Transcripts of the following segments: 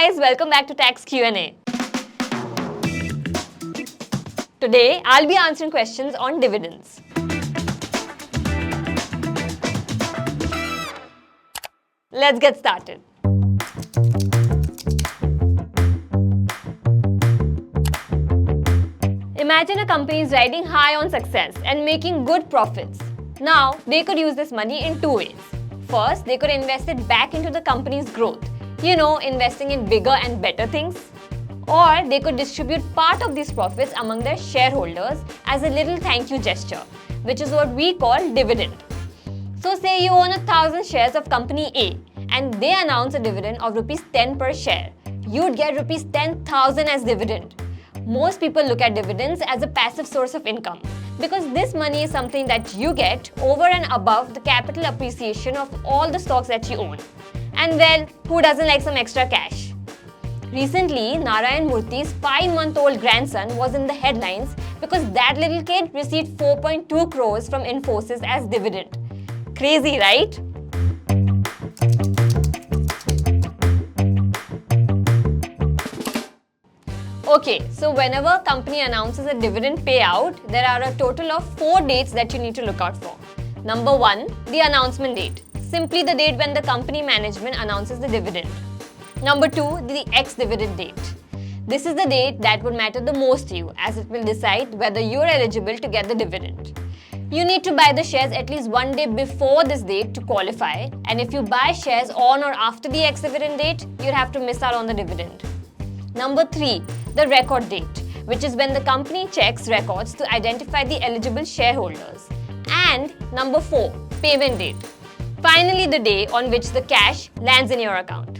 guys, welcome back to Tax Q&A. Today, I'll be answering questions on dividends. Let's get started. Imagine a company is riding high on success and making good profits. Now, they could use this money in two ways. First, they could invest it back into the company's growth. Investing in bigger and better things. Or they could distribute part of these profits among their shareholders as a little thank you gesture, which is what we call dividend. So say you own 1,000 shares of company A and they announce a dividend of rupees 10 per share. You'd get rupees 10,000 as dividend. Most people look at dividends as a passive source of income because this money is something that you get over and above the capital appreciation of all the stocks that you own. And well, who doesn't like some extra cash? Recently, Narayan Murthy's 5-month-old grandson was in the headlines because that little kid received 4.2 crores from Infosys as dividend. Crazy, right? Okay, so whenever a company announces a dividend payout, there are a total of 4 dates that you need to look out for. Number 1, the announcement date. Simply the date when the company management announces the dividend. Number 2, the ex-dividend date. This is the date that would matter the most to you as it will decide whether you are eligible to get the dividend. You need to buy the shares at least 1 day before this date to qualify, and if you buy shares on or after the ex-dividend date, you'll have to miss out on the dividend. Number 3, the record date, which is when the company checks records to identify the eligible shareholders. And number 4, payment date. Finally, the day on which the cash lands in your account.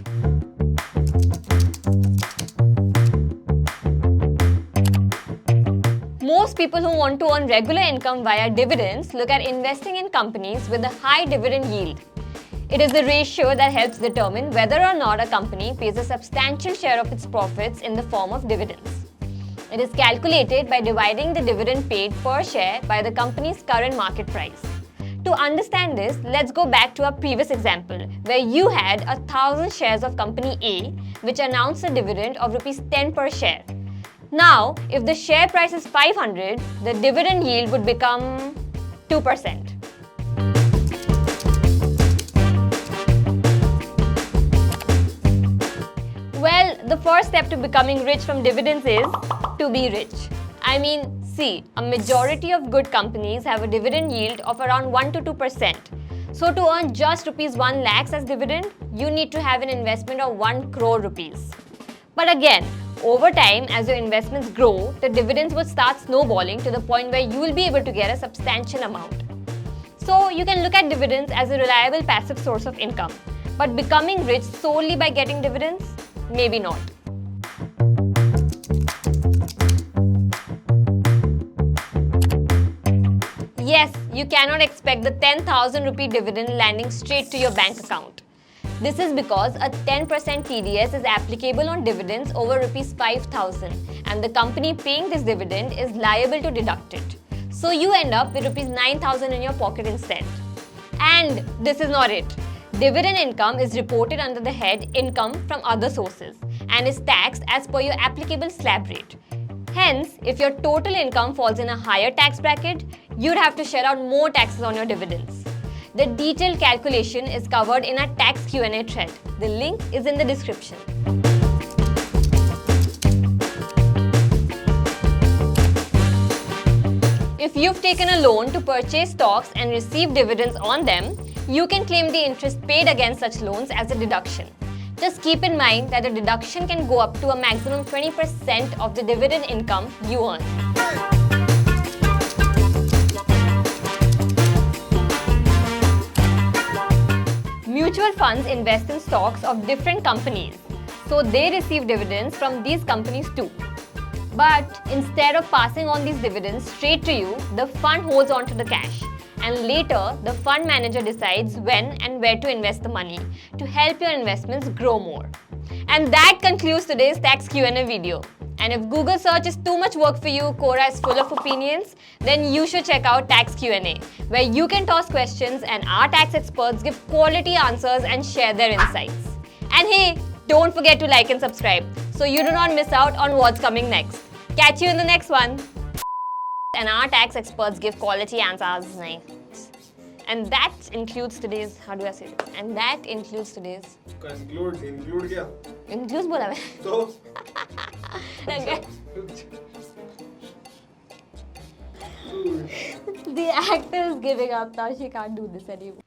Most people who want to earn regular income via dividends look at investing in companies with a high dividend yield. It is the ratio that helps determine whether or not a company pays a substantial share of its profits in the form of dividends. It is calculated by dividing the dividend paid per share by the company's current market price. To understand this, let's go back to our previous example where you had 1,000 shares of company A which announced a dividend of rupees 10 per share. Now, if the share price is 500, the dividend yield would become 2%. Well, the first step to becoming rich from dividends is to be rich. See, a majority of good companies have a dividend yield of around 1 to 2%. So to earn just rupees 1 lakhs as dividend, you need to have an investment of 1 crore rupees. But again, over time, as your investments grow, the dividends would start snowballing to the point where you will be able to get a substantial amount. So you can look at dividends as a reliable passive source of income. But becoming rich solely by getting dividends? Maybe not. Yes, you cannot expect the 10,000 rupee dividend landing straight to your bank account. This is because a 10% TDS is applicable on dividends over rupees 5,000 and the company paying this dividend is liable to deduct it. So you end up with rupees 9,000 in your pocket instead. And this is not it. Dividend income is reported under the head income from other sources and is taxed as per your applicable slab rate. Hence, if your total income falls in a higher tax bracket, you'd have to shell out more taxes on your dividends. The detailed calculation is covered in our Tax Q&A thread. The link is in the description. If you've taken a loan to purchase stocks and receive dividends on them, you can claim the interest paid against such loans as a deduction. Just keep in mind that the deduction can go up to a maximum 20% of the dividend income you earn. Mutual funds invest in stocks of different companies, so they receive dividends from these companies too. But instead of passing on these dividends straight to you, the fund holds on to the cash. And later, the fund manager decides when and where to invest the money to help your investments grow more. And that concludes today's Tax Q&A video. And if Google search is too much work for you, Quora is full of opinions, then you should check out Tax Q&A, where you can toss questions and our tax experts give quality answers and share their insights. And hey, Don't forget to like and subscribe so you do not miss out on what's coming next. Catch you in the next one. And our tax experts give quality answers. And that includes today's. How do I say it? And that includes today's. Include क्या? Includes बोला मैं. तो. Okay. The actor is giving up now. She can't do this anymore.